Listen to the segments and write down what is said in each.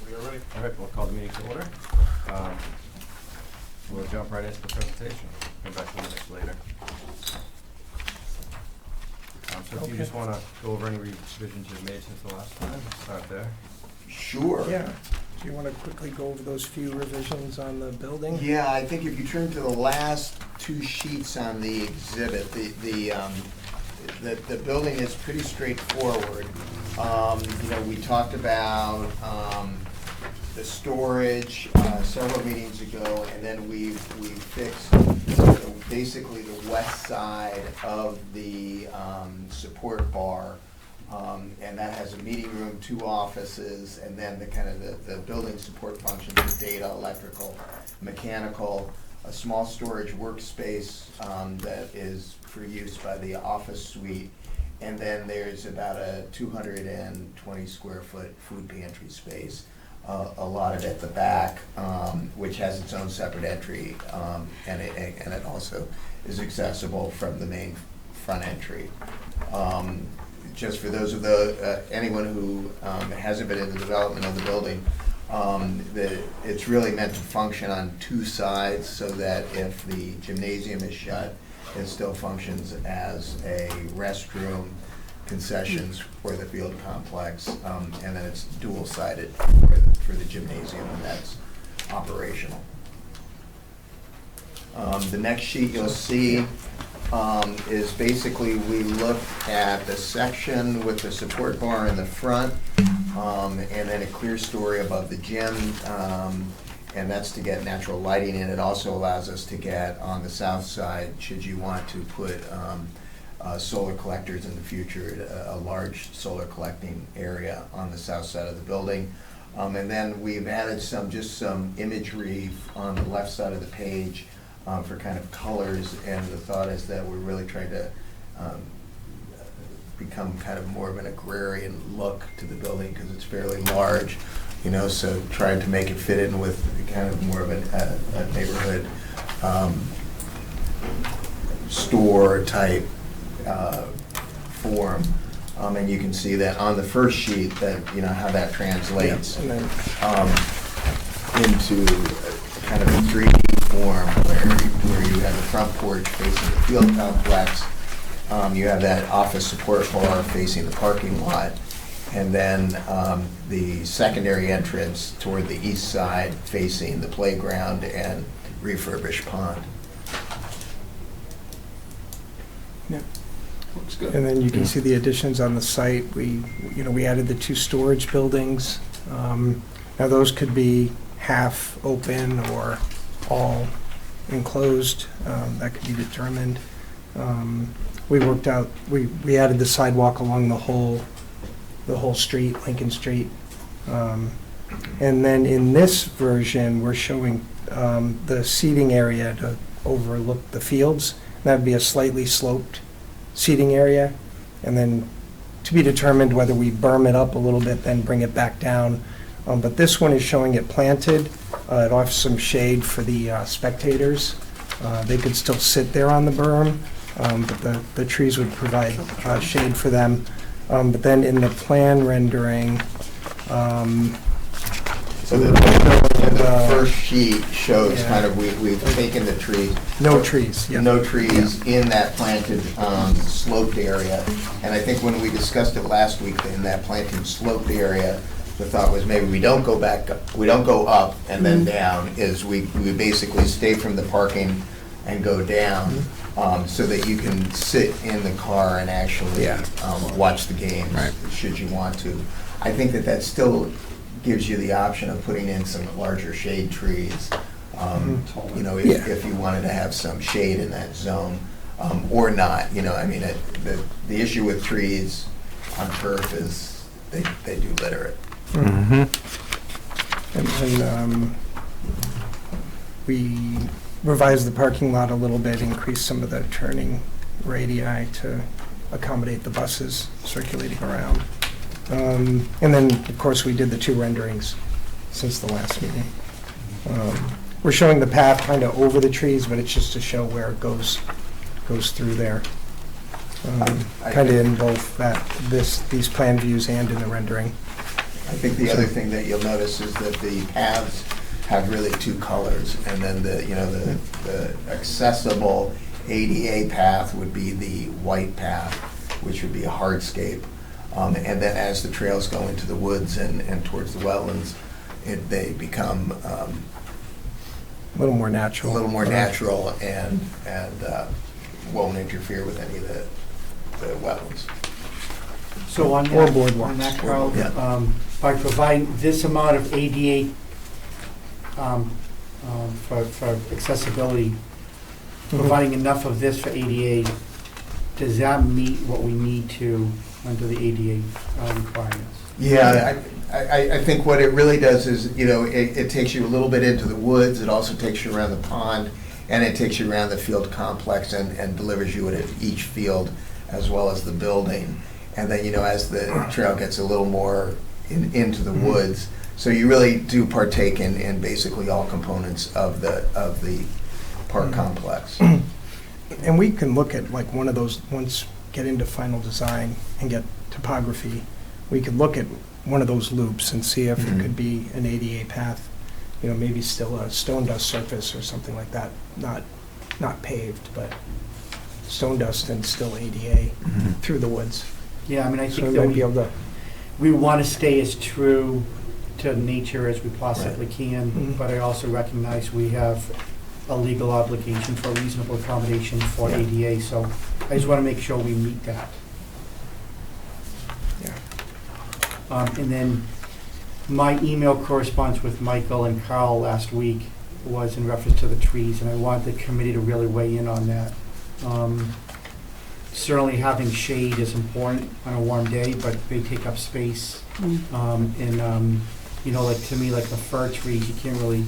We are ready. All right, we'll call the meeting to order. We'll jump right into the presentation. Come back to the minutes later. So if you just want to go over any revisions you've made since the last time, start there. Sure. Yeah. Do you want to quickly go over those few revisions on the building? Yeah, I think if you turn to the last two sheets on the exhibit, the building is pretty straightforward. We talked about the storage several meetings ago, and then we fixed basically the west side of the support bar. And that has a meeting room, 2 offices, and then the building support functions of data, electrical, mechanical, a small storage workspace that is for use by the office suite, and then there's about a 220 square foot food pantry space, allotted at the back, which has its own separate entry, and it also is accessible from the main front entry. Just for those of anyone who hasn't been in the development of the building, it's really meant to function on 2 sides, so that if the gymnasium is shut, it still functions as a restroom, concessions for the field complex, and then it's dual-sided for the gymnasium, and that's operational. The next sheet you'll see is basically we look at the section with the support bar in the front, and then a clear story above the gym, and that's to get natural lighting in. It also allows us to get on the south side, should you want to put solar collectors in the future, a large solar collecting area on the south side of the building. And then we've added some imagery on the left side of the page for kind of colors, and the thought is that we're really trying to become kind of more of an agrarian look to the building, because it's fairly large, so trying to make it fit in with kind of more of a neighborhood store type form. And you can see that on the first sheet that, how that translates into kind of a 3D form where you have the front porch facing the field complex, you have that office support bar facing the parking lot, and then the secondary entrance toward the east side facing the playground and refurbished pond. Yeah. Looks good. And then you can see the additions on the site. We added the 2 storage buildings. Now those could be half open or all enclosed. That could be determined. We worked out. We added the sidewalk along the whole street, Lincoln Street. And then in this version, we're showing the seating area to overlook the fields. That'd be a slightly sloped seating area, and then to be determined whether we berm it up a little bit, then bring it back down. But this one is showing it planted. It offers some shade for the spectators. They could still sit there on the berm, but the trees would provide shade for them. But then in the plan rendering, So the first sheet shows kind of, we've taken the trees. no trees. Yeah. No trees in that planted sloped area. And I think when we discussed it last week, in that planted sloped area, the thought was maybe we don't go back, we don't go up and then down, is we basically stay from the parking and go down, so that you can sit in the car and actually watch the games, should you want to. I think that still gives you the option of putting in some larger shade trees, if you wanted to have some shade in that zone, or not. The issue with trees on turf is they do litter it. And then we revised the parking lot a little bit, increased some of the turning radii to accommodate the buses circulating around. And then, of course, we did the 2 renderings since the last meeting. We're showing the path kind of over the trees, but it's just to show where it goes through there. Kind of in both these plan views and in the rendering. I think the other thing that you'll notice is that the paths have really two colors, and then the accessible ADA path would be the white path, which would be a hardscape. And then as the trails go into the woods and towards the wetlands, they become A little more natural. a little more natural and won't interfere with any of the wetlands. So on Or that, boardwalks. on that, Carl, Yeah. by providing this amount of ADA for accessibility, providing enough of this for ADA, does that meet what we need to under the ADA requirements? Yeah, I think what it really does is, it takes you a little bit into the woods, it also takes you around the pond, and it takes you around the field complex and delivers you at each field as well as the building. And then, as the trail gets a little more into the woods, so you really do partake in basically all components of the park complex. And we can look at like one of those, once get into final design and get topography, we could look at one of those loops and see if it could be an ADA path, maybe still a stone dust surface or something like that, not paved, but stone dust and still ADA through the woods. Yeah, I mean, I So think we that might be able to, we want to stay as true to nature as we possibly can, Mhm. but I also recognize we have a legal obligation for reasonable accommodation for Yeah. ADA, so I just want to make sure we meet that. yeah. And then my email correspondence with Michael and Carl last week was in reference to the trees, and I want the committee to really weigh in on that. Certainly having shade is important on a warm day, but they take up space. Like to me, like the fir trees, you can't really,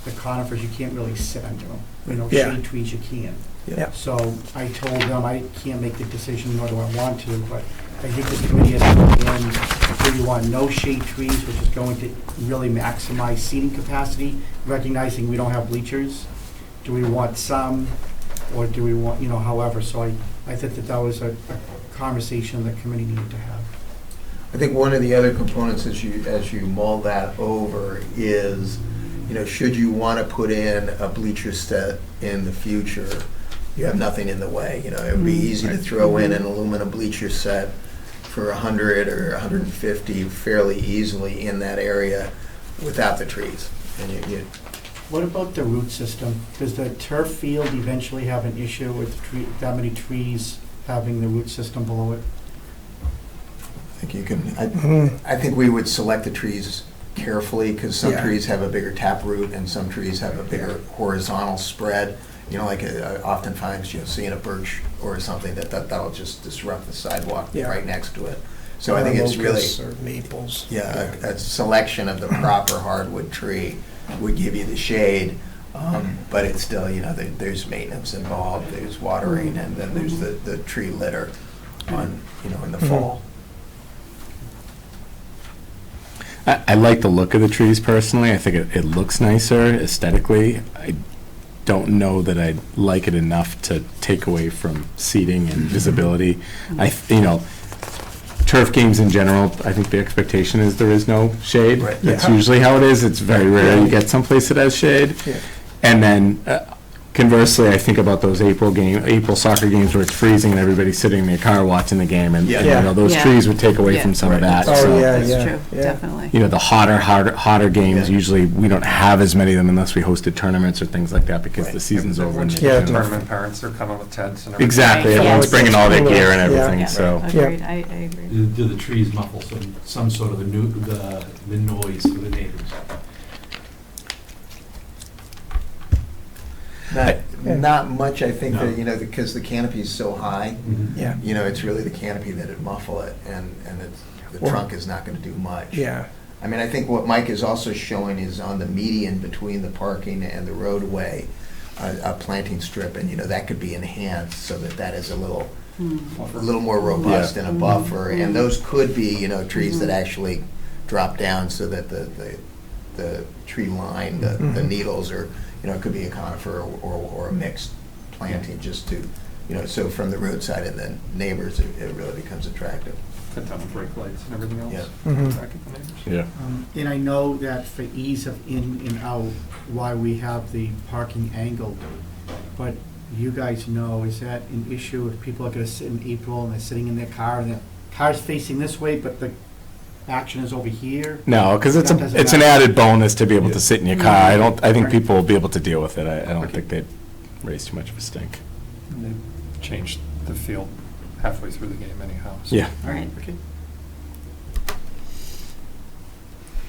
the conifers, you can't really sit under them. Yeah. Shade trees you can. Yeah. So I told them I can't make the decision, nor do I want to, but I think the committee has to go in, do you want no shade trees, which is going to really maximize seating capacity, recognizing we don't have bleachers? Do we want some, or do we want, however? So I think that was a conversation the committee needed to have. I think one of the other components as you mull that over is, should you want to put in a bleacher set in the future, you have nothing in the way. It would be easy to throw in an aluminum bleacher set for 100 or 150 fairly easily in that area without the trees. And What about the root system? Does the turf field eventually have an issue with that many trees having the root system below it? I think you can. I think we would select the trees carefully because some Yeah. trees have a bigger taproot and some trees have a bigger horizontal spread. Oftentimes you'll see in a birch or something that'll just disrupt the sidewalk Yeah. right next to it. So I think it's really, Locusts or maples. a selection of the proper hardwood tree would give you the shade, but it's still, there's maintenance involved, there's watering, and then there's the tree litter in the fall. I like the look of the trees personally. I think it looks nicer aesthetically. I don't know that I like it enough to take away from seating and visibility. Turf games in general, I think the expectation is there is no shade. Right. That's Yeah. usually how it is. It's very rare you get someplace that has shade. Yeah. And then conversely, I think about those April soccer games where it's freezing and everybody's sitting in their car watching the game, and Yeah. those Yeah. trees would take away Yeah. from some of Right. that. Oh, so. yeah. That's true, yeah. definitely. The hotter games, Yeah. usually we don't have as many of them unless we hosted tournaments or things like that because Right. the season's over. and Yeah. Tournament parents are coming with tents and everything. Exactly, Right. everyone's Yeah. bringing all their gear and Yeah. everything, Yeah. so. Agreed, I agree. Do the trees muffle some sort of the noise for the neighbors? Not much, I think, No. that, because the canopy is so high, Yeah. it's really the canopy that'd muffle it, and the Well- trunk is not gonna do much. Yeah. I mean, I think what Mike is also showing is on the median between the parking and the roadway, a planting strip, and, that could be enhanced so that is a little more robust and a buffer, and those could be, trees that actually drop down so that the tree line, the needles are, it could be a conifer or a mixed planting just to, so from the roadside and then neighbors, it really becomes attractive. cut down the brake lights and everything else. Yeah. Mhm. Back at the neighbors. Yeah. And I know that for ease of in and out, why we have the parking angled, but you guys know, is that an issue if people are gonna sit in April and they're sitting in their car and the car's facing this way, but the action is over here? No, because That doesn't it's an matter. added bonus to be able to sit in your car. I think Right. people will be able to deal with it. I don't Okay. think they'd raise too much of a stink. And they changed the field halfway through the game anyhow. so- Yeah. Right. Okay.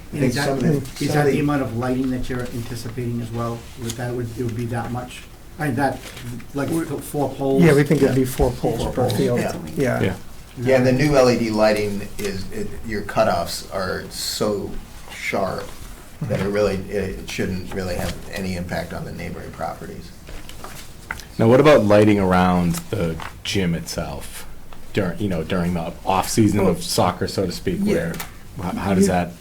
I think Is that, some of the- is some that of the the- amount of lighting that you're anticipating as well? It would be that much? I mean, that, like, 4 poles? Yeah, we think it'd be 4 poles Four per poles, field. yeah. Yeah. Yeah. Yeah, and the new LED lighting your cutoffs are so sharp that it shouldn't really have any impact on the neighboring properties. Now, what about lighting around the gym itself during the off-season of soccer, so to speak, Yeah. where, how does that?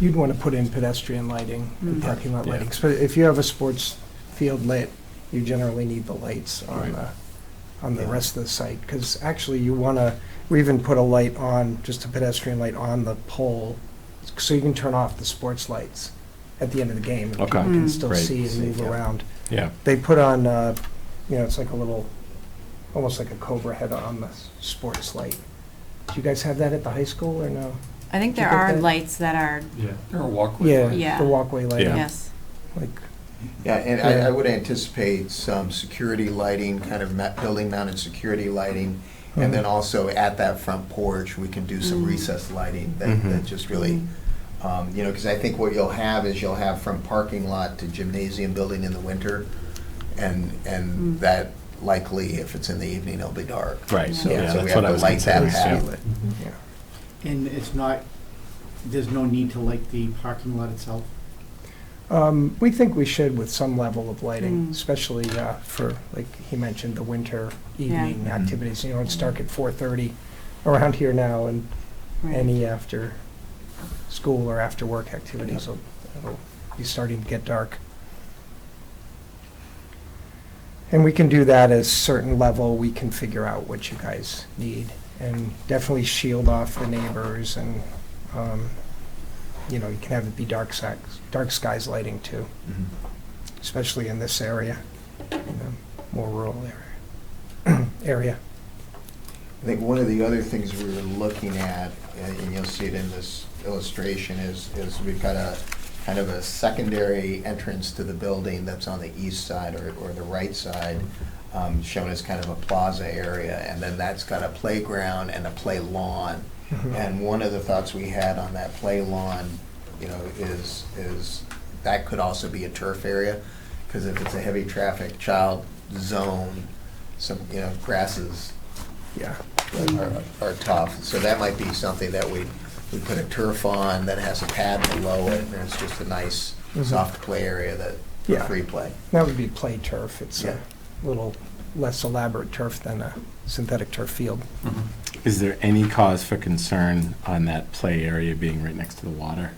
You'd want to put in pedestrian lighting and Mhm. parking lot Yeah. lighting. So if you have a sports field lit, you generally need the lights Right. on the Yeah. rest of the site. Because actually you want to, we even put a light on, just a pedestrian light on the pole, so you can turn off the sports lights at the end of the game. And Okay. people can Mm. still Great. see and move Yeah. around. Yeah. They put on, it's like a little, almost like a Cobra head on the sports light. Do you guys have that at the high school or no? I think Do you there think are that- lights that are, Yeah, there are walkways. Yeah, Yeah. the walkway lighting. Yeah. yes. Like, Yeah, and Yeah. I would anticipate some security lighting, kind of building mounted security lighting. And then also at that front porch, we can do some Mm. recessed lighting that Mhm. just really, because I think what you'll have is you'll have from parking lot to gymnasium building in the winter. And Mm. that likely, if it's in the evening, it'll be dark. Right. So- Yeah, so we that's have what I to was light that considering. half. too. Yeah. And it's not, there's no need to light the parking lot itself? We think we should with some level of lighting, Mm. especially for, like he mentioned, the winter evening Yeah. activities. You know, it's dark at 4:30 around here now, and Right. any after school or after work activities will be starting to get dark. And we can do that at a certain level. We can figure out what you guys need and definitely shield off the neighbors and, you can have it be dark skies lighting too, Mhm. especially in this area, more rural area. I think one of the other things we were looking at, and you'll see it in this illustration, is we've got a kind of a secondary entrance to the building that's on the east side or the right side, shown as kind of a plaza area, and then that's got a playground and a play lawn. And one of the thoughts we had on that play lawn, is that could also be a turf area, because if it's a heavy traffic child zone, some, grasses Yeah. are tough. So that might be something that we put a turf on that has a pad below it, and it's just a nice, Mhm. soft play area that, for Yeah. free play. That would be play turf. It's Yeah. a little less elaborate turf than a synthetic turf field. Mhm. Is there any cause for concern on that play area being right next to the water?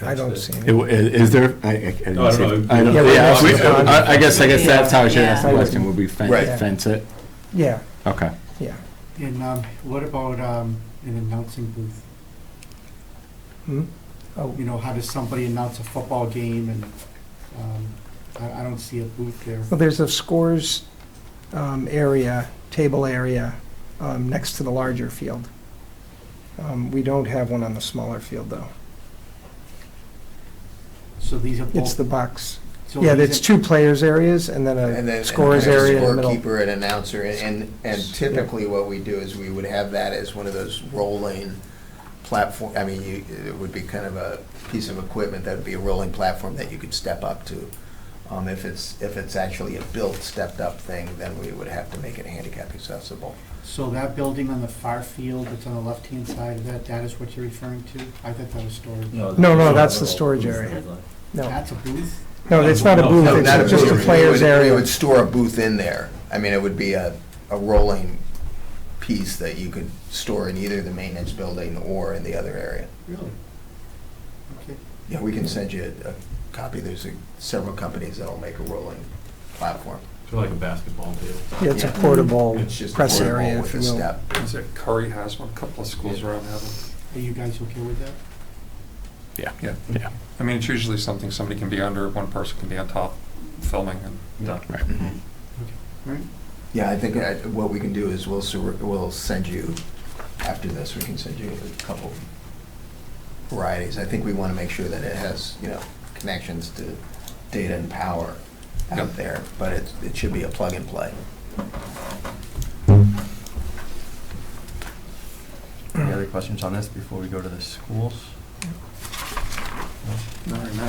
I don't see any. Is there? I didn't No, I see- don't know. I don't- Yeah, yeah, we- I guess that's how I should ask the Yeah. question. Would we Right. fence it? Yeah, Okay. yeah. And what about an announcing booth? Hmm? Oh, How does somebody announce a football game and, I don't see a booth there. well, there's a scores area, table area, next to the larger field. We don't have one on the smaller field, though. So these are both. It's the box. so Yeah, these it's are- 2 players areas and then And a then scores kind of area in the middle. Scorekeeper and announcer, and typically what we do is we would have that as one of those rolling platform, it would be kind of a piece of equipment that would be a rolling platform that you could step up to. If it's actually a built, stepped-up thing, then we would have to make it handicap accessible. So that building on the far field that's on the left-hand side of that is what you're referring to? I thought that was storage. No, that's the storage area. No, That's a booth? no, it's not a No, booth, No, not it's just a booth. players We area. would store a booth in there. It would be a rolling piece that you could store in either the maintenance building or in the other area. Really? Okay. Yeah, we can send you a copy. There's several companies that'll make a rolling platform. So like a basketball table. Yeah, it's a Yeah. portable It's just press portable area, with if you a will. step. Is it Curry has one, a couple of schools around have them. Are you guys okay with that? Yeah. Yeah. Yeah. I mean, it's usually something somebody can be under, one person can be on top, filming and done. Right. All right. Yeah, I think what we can do is we'll send you, after this, we can send you a couple varieties. I think we want to make sure that it has, connections to data and power out Yep. there, but it should be a plug and play. Any other questions on this before we go to the schools? All right, now.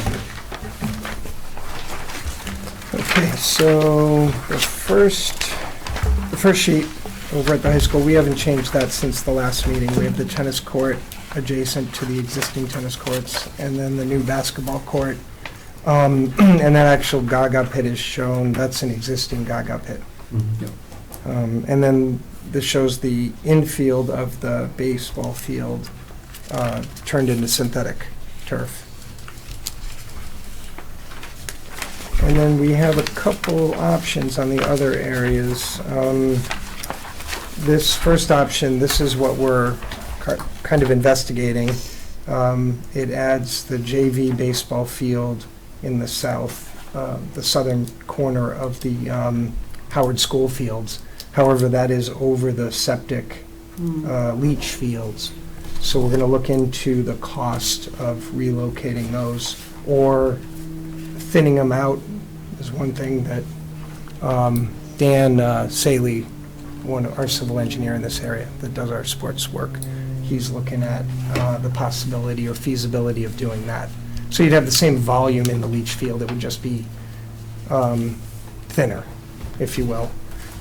Okay, so the first sheet over at the high school, we haven't changed that since the last meeting. We have the tennis court adjacent to the existing tennis courts, and then the new basketball court. And that actual Gaga pit is shown, that's an existing Gaga pit. And then this shows the infield of the baseball field turned into synthetic turf. And then we have a couple options on the other areas. This first option, this is what we're kind of investigating. It adds the JV baseball field in the south, the southern corner of the Howard School fields. However, that is over the septic leach fields. So we're going to look into the cost of relocating those or thinning them out is one thing that Dan Saley, our civil engineer in this area that does our sports work, he's looking at the possibility or feasibility of doing that. So you'd have the same volume in the leach field, it would just be thinner, if you will.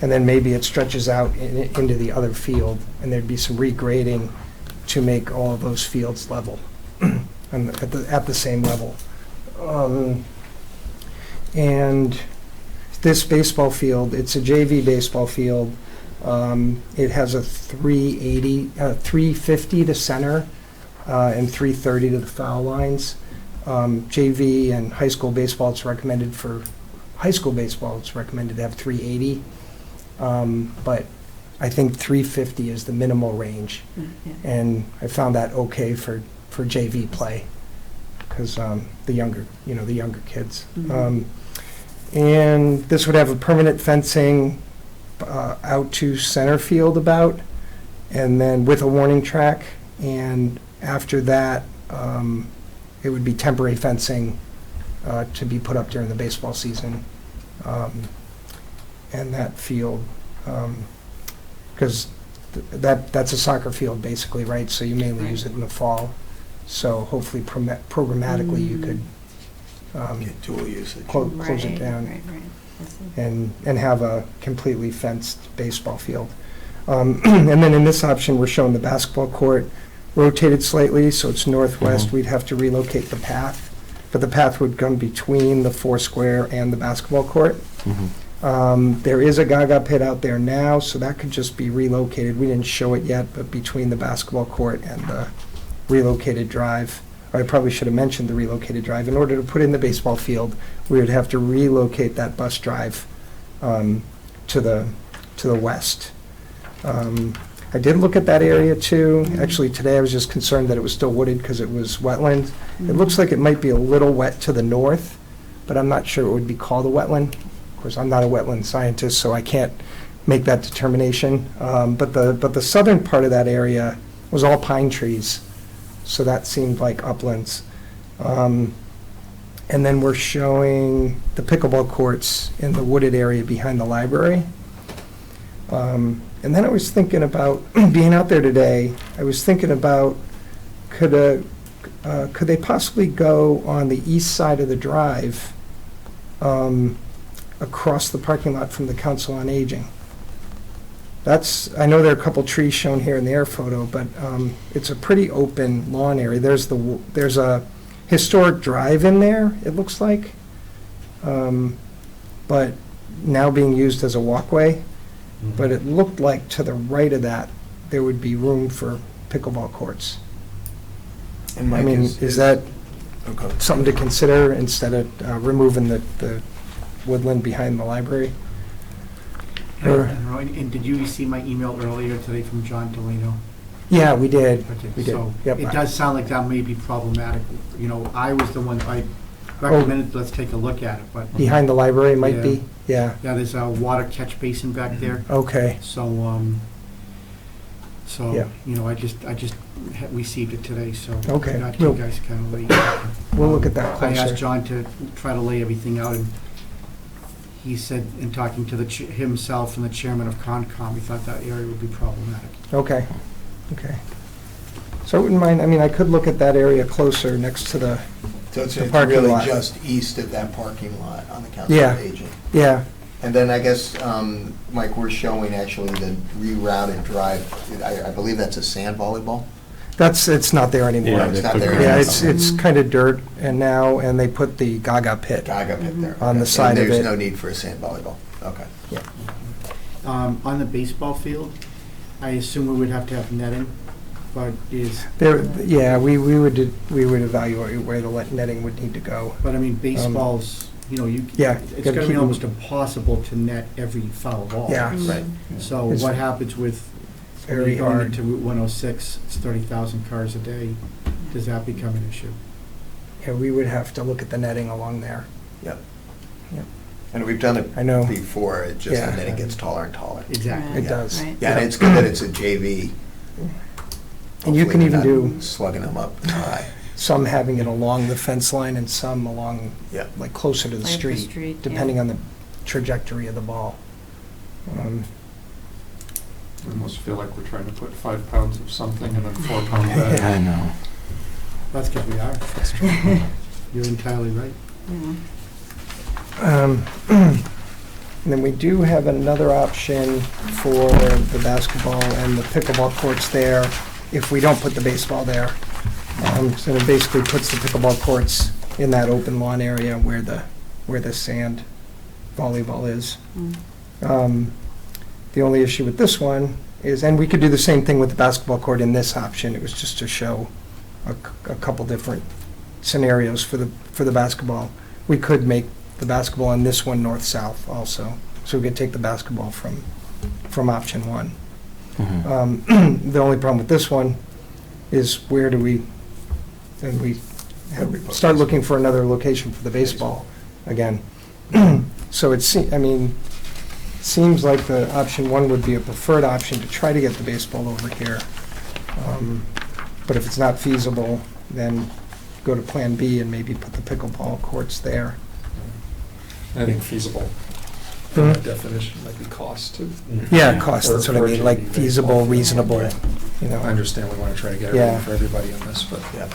And then maybe it stretches out into the other field, and there'd be some regrading to make all of those fields level, and at the same level. And this baseball field, it's a JV baseball field. It has a 350 to center, and 330 to the foul lines. JV and high school baseball, it's recommended to have 380. But I think 350 is the minimal range. And I found that okay for JV play, because the younger kids. And this would have a permanent fencing out to center field about, and then with a warning track. And after that, it would be temporary fencing to be put up during the baseball season. And that field, because that's a soccer field basically, right? So you mainly use it in the fall. So hopefully programmatically you could Get dual usage. close it down and have a completely fenced baseball field. And then in this option, we're showing the basketball court rotated slightly, so it's northwest. We'd have to relocate the path, but the path would come between the Foursquare and the basketball court. There is a Gaga pit out there now, so that could just be relocated. We didn't show it yet, but between the basketball court and the relocated drive, or I probably should have mentioned the relocated drive. In order to put in the baseball field, we would have to relocate that bus drive to the west. I did look at that area too. Actually, today I was just concerned that it was still wooded because it was wetland. It looks like it might be a little wet to the north, but I'm not sure it would be called a wetland. Of course, I'm not a wetland scientist, so I can't make that determination. But the southern part of that area was all pine trees, so that seemed like uplands. And then we're showing the pickleball courts in the wooded area behind the library. And then I was thinking about, being out there today, I was thinking about, could they possibly go on the east side of the drive across the parking lot from the Council on Aging? I know there are a couple trees shown here in the air photo, but it's a pretty open lawn area. There's a historic drive in there, it looks like, but now being used as a walkway. But it looked like to the right of that, there would be room for pickleball courts. And I Mike, mean, is that okay. something to consider instead of removing the woodland behind the library? I don't know, and did you receive my email earlier today from John Delano? Yeah, we did. Okay, We did. so Yep. it does sound like that may be problematic. You know, I was the one, I recommended, let's take a look at it, but, Behind the library might be? Yeah, yeah, there's a water catch basin back there. okay. So, Yeah. you know, I just received it today, so. Okay. I got you guys kind of late. We'll look at that I asked closer. John to try to lay everything out, and he said, in talking to himself and the chairman of Concom, he thought that area would be problematic. Okay, okay. So I wouldn't mind, I mean, I could look at that area closer next to the, So it's The parking really lot. just east of that parking lot on the Council Yeah. of Aging. yeah, And then I guess, Mike, we're showing actually the rerouted drive, I believe that's a sand volleyball? it's not there anymore. Yeah, It's they not put there grass. Yeah, it's kind of dirt and now, and they put the Gaga pit. Gaga pit there. On the Okay. side of And there's it. no need for a sand volleyball, okay. On the baseball field, I assume we would have to have netting, but Yeah, we would evaluate where the netting would need to go. but I mean, baseball's, you know, Yeah, it's gotta gonna keep be 'em- almost impossible to net every foul ball. Yeah. Right. So It's what happens with, when very you're going hard. into Route 106, it's 30,000 cars a day, does that become an issue? Yeah, we would have to look at the netting along there. Yep. Yep. And we've done it I know. before, it just, Yeah. and then it gets taller and taller. Exactly. It Yeah. does. Right. Yeah, and it's good that it's a JV. And you can Hopefully even we're do not slugging them up high. some having it along the fence line and some along, Yeah. like closer to the Like the street, street, depending yeah. on the trajectory of the ball. We almost feel like we're trying to put 5 pounds of something and then 4 pounds back. Yeah, I know. That's because we are. You're entirely right. Yeah. And then we do have another option for the basketball and the pickleball courts there, if we don't put the baseball there. So it basically puts the pickleball courts in that open lawn area where the sand volleyball is. Mm. The only issue with this one is, and we could do the same thing with the basketball court in this option, it was just to show a couple different scenarios for the basketball. We could make the basketball on this one north-south also, so we could take the basketball from option one. Mhm. The only problem with this one is where do we, and we start looking for another location for the baseball again. So seems like the option one would be a preferred option to try to get the baseball over here. But if it's not feasible, then go to Plan B and maybe put the pickleball courts there. I think feasible, Hmm? by definition, might be cost too. Yeah, cost, that's what I Or mean, like JV feasible, baseball. reasonable, Right. you I know. understand we want to try to get Yeah. everything for everybody on this, but Yeah.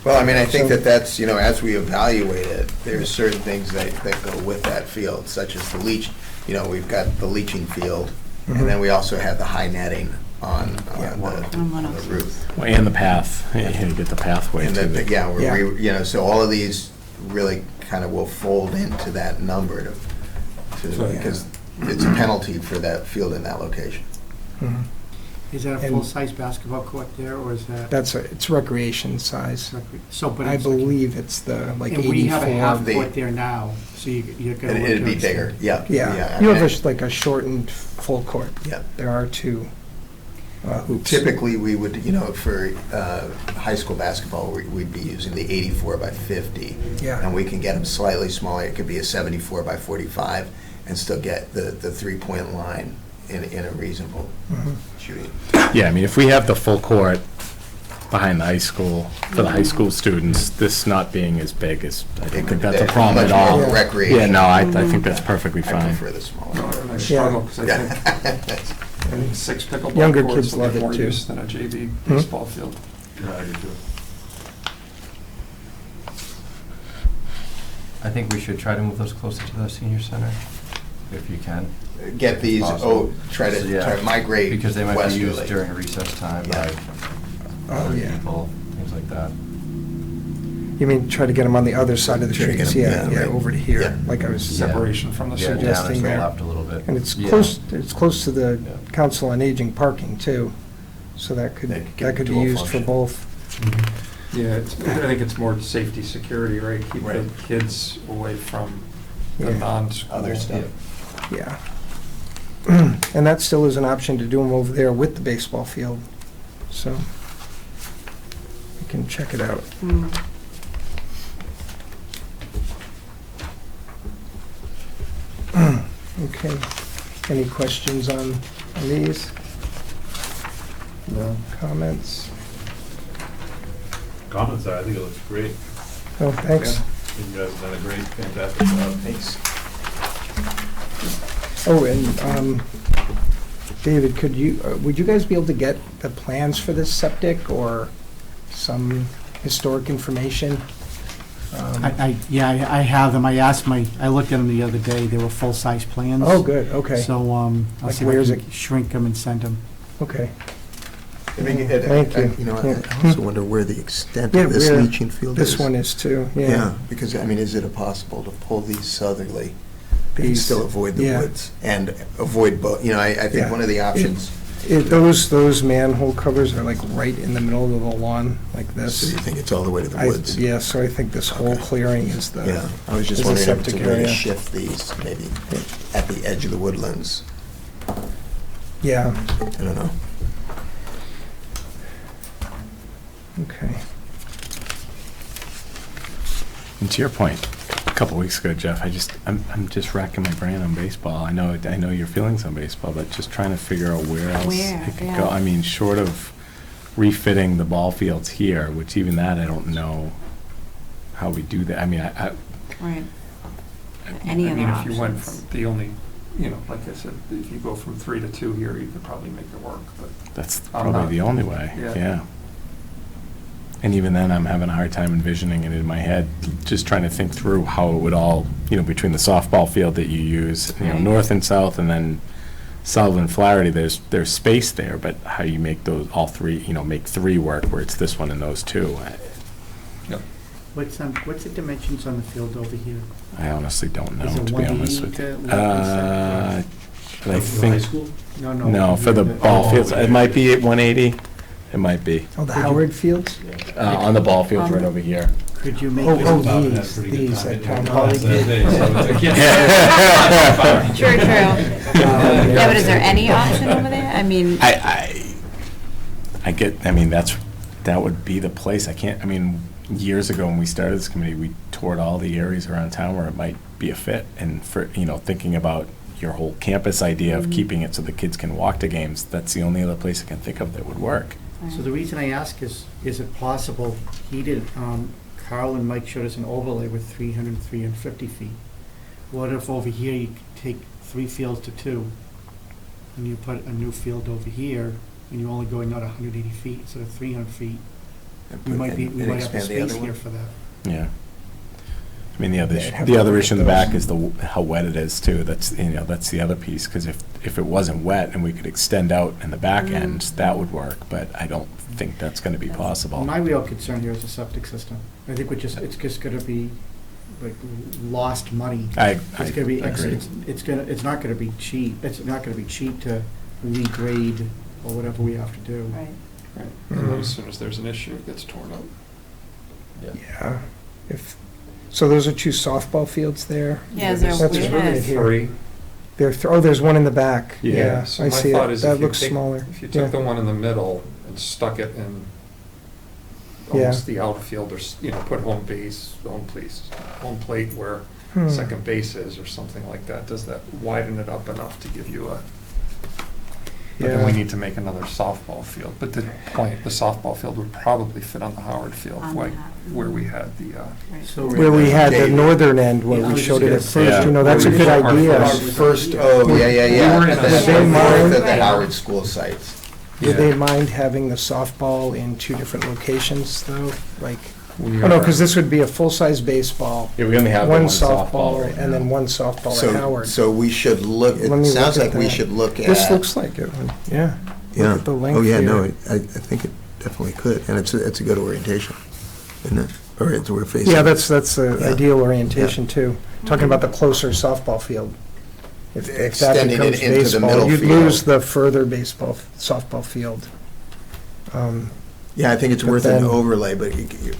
Well, I mean, I think So- that's, you know, as we evaluate it, there's certain things that go with that field, such as the leach, you know, we've got the leaching field, and then we also have the high netting on Yeah. on the roof. Well, and the path, you get the pathway And to then, it. yeah, Yeah. you know, so all of these really kind of will fold into that number So- because it's a penalty for that field in that location. Mhm. Is that a And- full-size basketball court there, or is that? It's recreation size. So, but I it's. believe it's the, like, And we have a 84. half The- court there now, so you're gonna. And look it'd to be bigger, extend. yeah. Yeah, I you mean, have like a shortened full court. Yeah. There are two hoops. Typically, we would, you know, for high school basketball, we'd be using the 84 by 50. Yeah. And we can get them slightly smaller. It could be a 74 by 45 and still get the three-point line in a reasonable Mhm. shooting. Yeah, I mean, if we have the full court behind the high school, for the high school students, this not being as big is, I don't think that's a problem at Much all. more recreational. Yeah, no, I think that's perfectly I fine. prefer the smaller. no, and I struggle because I Yeah. think 6 pickleball Younger courts kids will love get it, more too. use than a JV Hmm? baseball field. Yeah, I do too. I think we should try to move those closer to the senior center, if you can. Get these, try So, yeah, to migrate Because they might be used westerly. during recess time by Yeah. other yeah. people, things like that. You mean try to get them on the other side of the Try to get streets? 'em, Yeah, yeah, yeah, right. over to here, Yeah. like I was, Yeah. Separation from the Yeah, school. down and to suggesting the there. left a little bit. and it's Yeah. close to the Yeah. Council on Aging parking too, so that could That could be dual used for function. both. Yeah, I think it's more safety, security, right? Keep the Right. kids away from the Yeah. non-school. Other stuff. Yeah. And that still is an option to do them over there with the baseball field, so you can check it out. Okay, any questions on these? No. Comments? Comments are, I think it looks great. Oh, thanks. You guys have done a great, fantastic job. Thanks. Oh, and David, would you guys be able to get the plans for this septic or some historic information? Yeah, I have them. I looked at them the other day. They were full-size plans. Oh, good, okay, So, I'll Like see where if is I can shrink them and send them. okay. Thank you. You know, Yeah. I also wonder where the extent Yeah, of this where leaching field is. This one is too, Yeah, yeah. because, I mean, is it possible to pull these southerly and These- still avoid the yeah. woods? And avoid both, you know, I think Yeah. one of the options, Those manhole covers are like right in the middle of the lawn, like so this. you think it's all the way to the I- woods? Yeah, so I think this whole Okay. clearing is the. Yeah, I was just is a wondering if it's a septic way to area. shift these, maybe at the edge of the woodlands. Yeah, I don't know. okay. And to your point, a couple weeks ago, Jeff, I'm just racking my brain on baseball. I know your feelings on baseball, but just trying to figure out where else Where, it could yeah. go. I mean, short of refitting the ball fields here, which even that, I don't know how we do that. I mean, Right. Any I other mean, if you went options? from the only, like I said, if you go from 3 to 2 here, you could probably make it work, but that's I'm probably not- the only way, Yeah. yeah. And even then, I'm having a hard time envisioning it in my head, just trying to think through how it would all, between the softball field that you use, Right. north and south, and then Sullivan, Flaherty, there's space there, but how you make those, all three, make three work, where it's this one and those two, What's the dimensions on the field over here? I honestly don't know, Is it to be honest 180 with you. to 170? But I High think, school? no, for the ball Oh, fields, yeah. it might be at 180, it might be, Oh, the Howard Fields? on the ball fields right over here. Could you make Oh, it? oh, Bob had a pretty good these time. at Town No, Hall. that's the day, so it's like, yeah. True, true. Yeah, but is there any option over there? I mean, That would be the place. Years ago when we started this committee, we toured all the areas around town where it might be a fit. And for, thinking about your whole campus idea of keeping it so the kids can walk to games, that's the only other place I can think of that would work. So the reason I ask is it possible, Carl and Mike showed us an overlay with 300, 350 feet. What if over here you could take 3 fields to 2, and you put a new field over here, and you're only going out 180 feet instead of 300 feet? We might have the expand the space other here one. for that. Yeah. The Yeah, it'd have the to other look issue at in the those. back is how wet it is too. That's the other piece, because if it wasn't wet and we could extend out in the back end, that would work, but I don't think that's gonna be possible. My real concern here is the septic system. I think it's just gonna be like lost money. I It's gonna be, agree. it's not gonna be cheap. It's not gonna be cheap to regrade or whatever we have to do. right. Right. Mhm. As soon as there's an issue, it gets torn up. Yeah. So those are 2 softball fields there? Yeah, is there That's a really weirdness? here. 3. There's one in the back. Yeah. Yeah, So I my see thought it. is That if you looks take- smaller. If you Yeah. took the one in the middle and stuck it in Yeah. almost the outfield, or, put home plate where Hmm. second base is, or something like that, does that widen it up enough to give you a, but then we Yeah. need to make another softball field. But the softball field would probably fit on the Howard Field, On like that. where we had the, Right. So Where we had the David. northern end where Yeah, I we was showed just it gonna at say, first, that's a Yeah. good Our idea. Our first, oh, yeah, yeah. We were in And a- then They mind- at the Right. Howard school sites. Would they Yeah. mind having the softball in 2 different locations, though? Like, we oh, no, are- because this would be a full-size baseball, Yeah, we only have the one softball softball, right and now. then one softball at So, Howard. so we should look, Let me it sounds look at like we that. should look at. This looks like it, yeah. Yeah. Look at the length Oh, yeah, here. no, I think it definitely could, and it's a good orientation, isn't it? Or it's, we're facing. Yeah, that's the Yeah. ideal orientation, too. Talking about the closer softball field. If that Extending it becomes into the baseball, middle you'd field. lose the further softball field. Yeah, I think it's But worth an then- overlay, but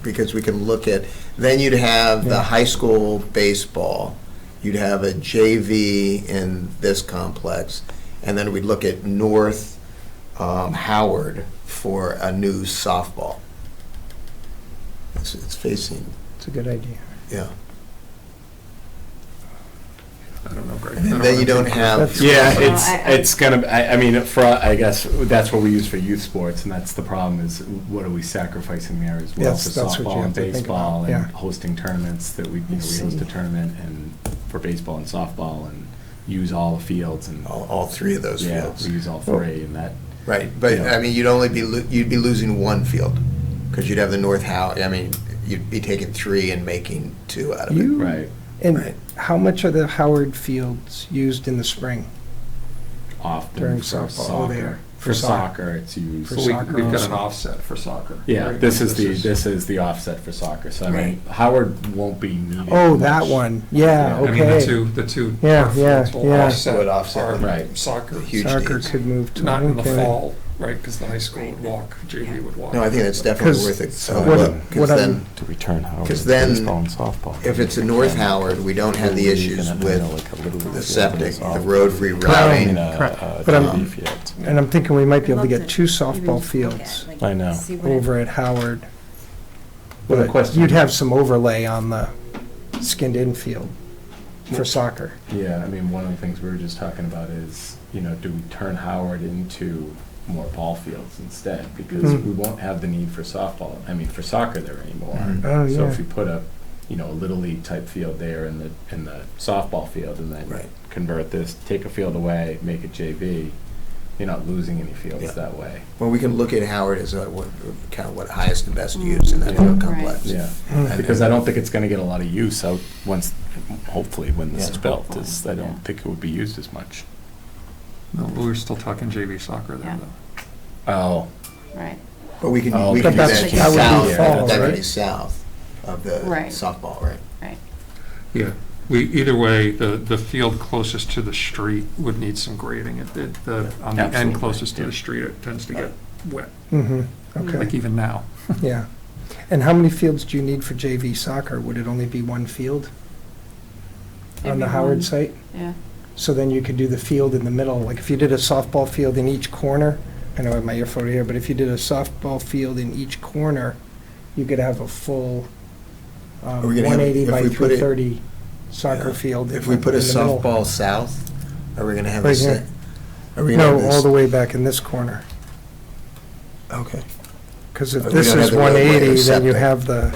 because we can look at, then you'd have the Yeah. high school baseball, you'd have a JV in this complex, and then we'd look at North Howard for a new softball. It's facing, It's a good idea. yeah. I don't know, Greg. And then you don't have. That's- Yeah, Well, it's gonna, I mean, I guess, that's what we use for youth sports, and that's the problem, is what are we sacrificing there as well Yes, for that's what you softball have and to think baseball, about, and yeah. hosting tournaments that we see. host a tournament and for baseball and softball, and use all the fields, and All three of those yeah, fields. we use all three, and that, Right, but, Yeah. I mean, you'd only be, you'd be losing one field, because you'd have the North Howard, I mean, you'd be taking 3 and making 2 out of it. right, And Right. how much are the Howard fields used in the spring? often During for softball, soccer. there. For For soc- soccer, it's used. For So soccer we've got also. an offset for soccer. Yeah, right? this is the offset for soccer, so I mean, Howard won't be needed. Oh, that much. one, yeah, Yeah. I mean, okay. the two Yeah, turf yeah, fields will yeah. Would offset offset the- our Right. soccer. Huge Soccer needs. could move to. Not in the okay. fall, right, because the high school would walk, JV would walk. No, I think that's definitely 'Cause worth it. So what- look, what because I'm- then, To return Howard. Because then, baseball and softball. if it's a North Howard, we don't have the issues with the septic, the road rerouting. Correct. But I'm- And I'm thinking we might be able to get 2 softball fields I know. over at Howard. Well, the But question- you'd have some overlay on the skinned-in field for soccer. Yeah, I mean, one of the things we were just talking about is, do we turn Howard into more ball fields instead? Because Mm. we won't have the need for softball, for soccer there anymore. Mhm. Oh, So yeah. if you put a Little League type field there in the softball field, and then Right. convert this, take a field away, make it JV, you're not losing any fields Yeah. that way. Well, we can look at Howard as kind of what highest and best use in that field Right. complex. Yeah, Mm. because I don't think it's gonna get a lot of use out hopefully when this Yeah. is built, Hopefully, I yeah. don't think it would be used as much. No, but we're still talking JV soccer there, Yeah. though. Oh, Right. But we can, Oh, we but can do that's- that that would be south, fall, that could right? be south of the Right. softball, right? Right. Yeah, either way, the field closest to the street would need some grading. On the end Absolutely, closest to yeah. the street, it tends to get wet, Mm-hmm, okay, like even now. yeah. And how many fields do you need for JV soccer? Would it only be 1 field on the Every Howard one. site? Yeah. So then you could do the field in the middle, like if you did a softball field in each corner, I know I have my earphone here, but if you did a softball field in each corner, you could have a full Are we gonna have- 180 if by we put it- 330 soccer Yeah. field. If we put a in the middle. softball south, are we gonna have Right this? here. Are we gonna No, have all this? the way back in this corner. Okay. Because if We this don't have is the roadway or 180, then you septic. have the,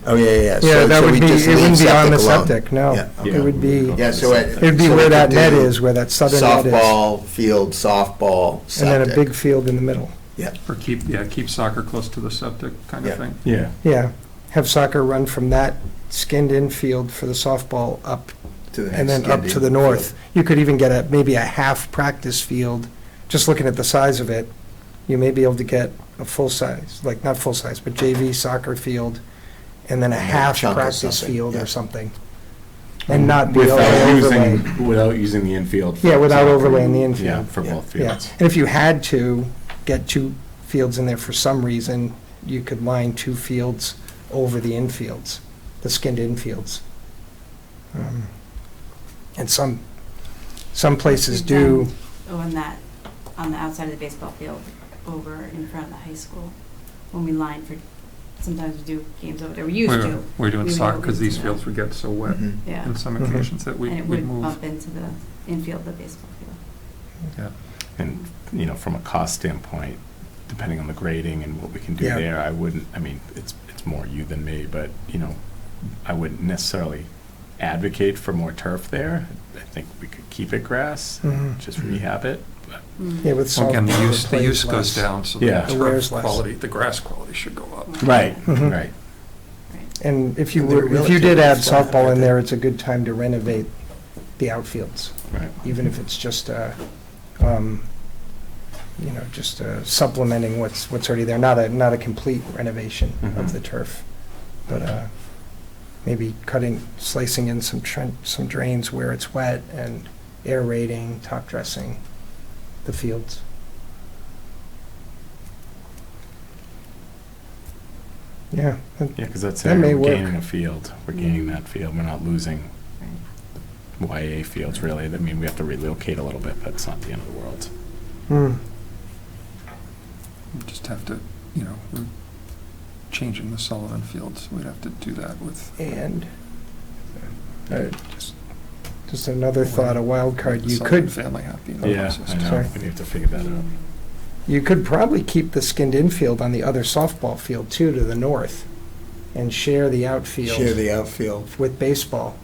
Oh, yeah, yeah, yeah. yeah, So- that so would we be, just it leave wouldn't be on the alone. septic, no. Yeah, okay. It would be, Yeah, so it would be so we where could that net do is, where that southern net is. Softball field, softball, And septic. then a big field in the middle. Or keep soccer close to the septic kind Yeah. of thing. yeah. Yeah, have soccer run from that skinned-in field for the softball up, To the and next then up to skinned-in the north. field. You could even get maybe a half practice field, just looking at the size of it, you may be able to get a full-size, like, not full-size, but JV soccer field, and then a And a half chunk of practice something, field yeah. or something. And not be Without overlay. without using the infield. for Yeah, without soccer. overlaying the Yeah, infield. for Yeah. both Yeah, fields. and if you had to get 2 fields in there for some reason, you could line 2 fields over the infields, the skinned infields. And some places We've do, done on the outside of the baseball field, over in front of the high school, when we line for, sometimes we do games over there, we used to. We're doing We would soccer go because these into fields would get so wet Mhm. Yeah, on some Mhm. occasions that and we'd it would move. bump into the infield of the baseball field. And, from a cost standpoint, depending on the grading and what we can do Yeah. there, I wouldn't, it's more you than me, but, I wouldn't necessarily advocate for more turf there. I think we could keep it grass, Mhm. just rehab it, but Mm. yeah, with Well, Again, softball. the it plays use goes less. down, so Yeah. the It wears turf less. quality, the grass quality should go up. Right, Mhm. right. And if you And they're were, if you did add relatively flat, softball aren't in they? there, it's a good time to renovate the outfields, Right. even if it's just, just supplementing what's already there, not a complete renovation Mhm. of the turf, but maybe slicing in some drains where it's wet and aerating, top dressing the fields. Yeah, Yeah, because that's That it, may we're work. gaining a field, we're gaining that field, we're not losing Right. YA fields, really. I mean, we have to relocate a little bit, but it's not the end of the world. Hmm. We just have to, you know, we're changing the Sullivan fields. We'd have to do that with. And just another thought, a wild card, the you Sullivan could, family happy. in the Yeah, process, I too. know. Sorry. We have to figure that out. you could probably keep the skinned-in field on the other softball field too, to the north, and share the outfield. Share the outfield. With baseball.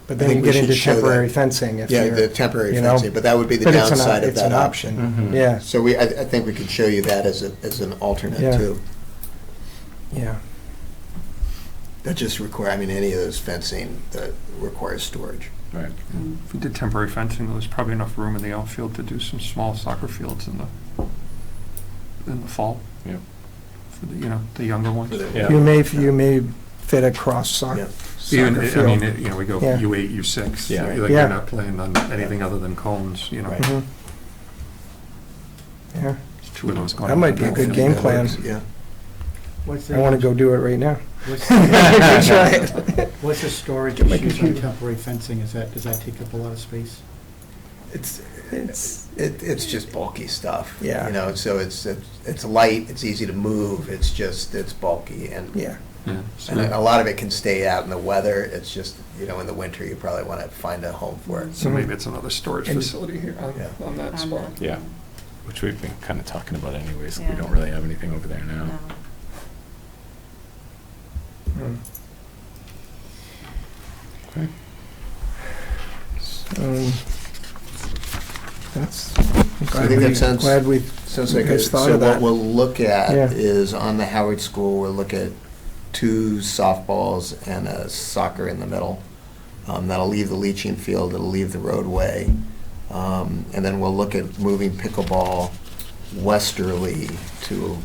But I then you think we get into should show that. temporary fencing if Yeah, you're. the temporary you know, fencing, but that would be the But it's downside of it's that. an option, Mhm. yeah, So I think we could show you that as an alternate Yeah. too. yeah. That just require, I mean, any of those fencing that requires storage. Right. If we did temporary fencing, there's probably enough room in the outfield to do some small soccer fields in the fall. Yep. For the, you know, the younger ones. For the- Yeah. You may fit a cross Yeah. Even, soccer I field. mean, you know, we go Yeah. U8, U6, Yeah. like Yeah. you're not playing on anything other than cones, you know. Right. Mhm. Yeah, Two of those going. That might be a good game plan. Yeah. What's I want to the, go do it right now. what's Try the, it. what's the storage Get my issues on computer. temporary fencing? Does that take up a lot of space? It's just bulky stuff. Yeah. You know, so it's light, it's easy to move, it's bulky, and Yeah, Yeah. and a lot of it can stay out in the weather. It's just, you know, in the winter, you probably want to find a home for it. So maybe it's another storage And- facility here Yeah. on that On spot. the- Yeah. Which we've been kind of talking about anyways. We Yeah. don't really have anything over there now. No. Mm. Okay. So, that's, I'm I think that sounds- glad we, Sounds like, Guys thought so of what that. we'll look Yeah. at is on the Howard School, we'll look at 2 softballs and a soccer in the middle. That'll leave the leaching field, it'll leave the roadway. And then we'll look at moving pickleball westerly to,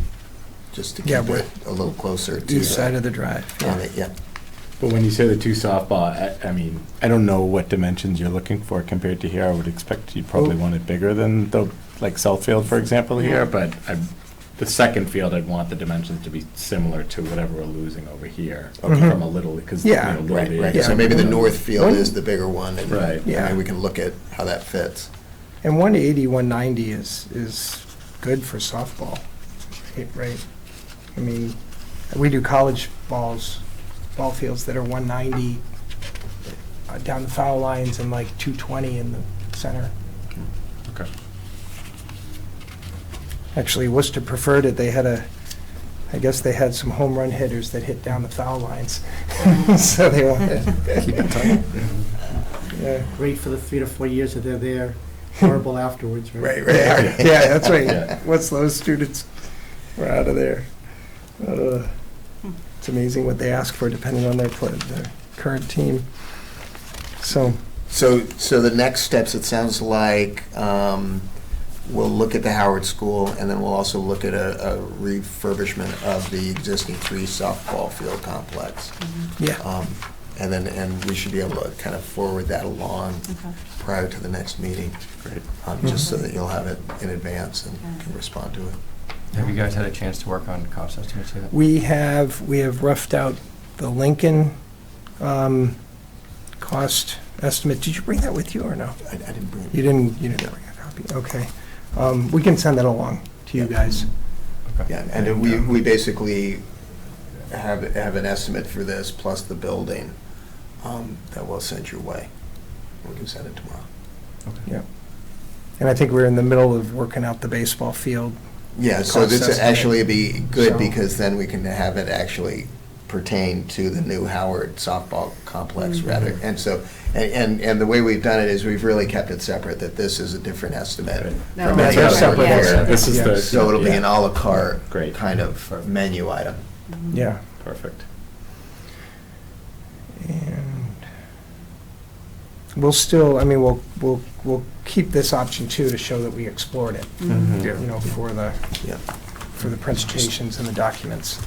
just to Yeah, keep it a little closer to. east side of the drive. Yeah, But when you say the 2 softball, I mean, I don't know what dimensions you're looking for compared to here. I would expect you'd probably want it bigger than the, like Southfield, for example, here, but the second field, I'd want the dimensions to be similar to whatever we're losing over here Okay. from a little, because, Yeah. Little right, League. right. Yeah. So maybe the north field is the bigger one, and Right. Yeah. maybe we can look at how that fits. And 180, 190 is good for softball, right? I mean, we do college ball fields that are 190 down the foul lines and like 220 in the center. Okay. Actually, Worcester preferred it. I guess they had some home run hitters that hit down the foul lines. So they wanted to keep it tight. Yeah. Great for the 3 to 4 years that they're there, horrible afterwards, right? Right, Yeah, right. yeah, that's right. Yeah. Once those students were out of there. It's amazing what they ask for depending on their current team. So, So the next steps, it sounds like, we'll look at the Howard School, and then we'll also look at a refurbishment of the existing 3 softball field complex. yeah, And we should be able to kind of forward that along Okay. prior to the next meeting, Great. just so that you'll have it in advance and can respond to it. Have you guys had a chance to work on cost estimates yet? we have roughed out the Lincoln cost estimate. Did you bring that with you or no? I didn't bring it. You didn't bring a copy? Okay. We can send that along to you guys. Okay. Yeah, and we basically have an estimate for this, plus the building, that we'll send your way. We can send it tomorrow. Yeah. And I think we're in the middle of working out the baseball field. Yeah, so Cost this estimate. actually be good, So- because then we can have it actually pertain to the new Howard softball complex Mhm. rather. And so, and the way we've done it is we've really kept it separate, that this is a different estimate. No, from that's any right, other yeah. here. This is the. So it'll be an yeah. à la carte Great. kind of menu item. Mhm. Yeah. Perfect. And we'll still, I mean, we'll keep this option too, to show that we explored it, Mhm. Yeah. you know, Yeah. for the presentations and the documents.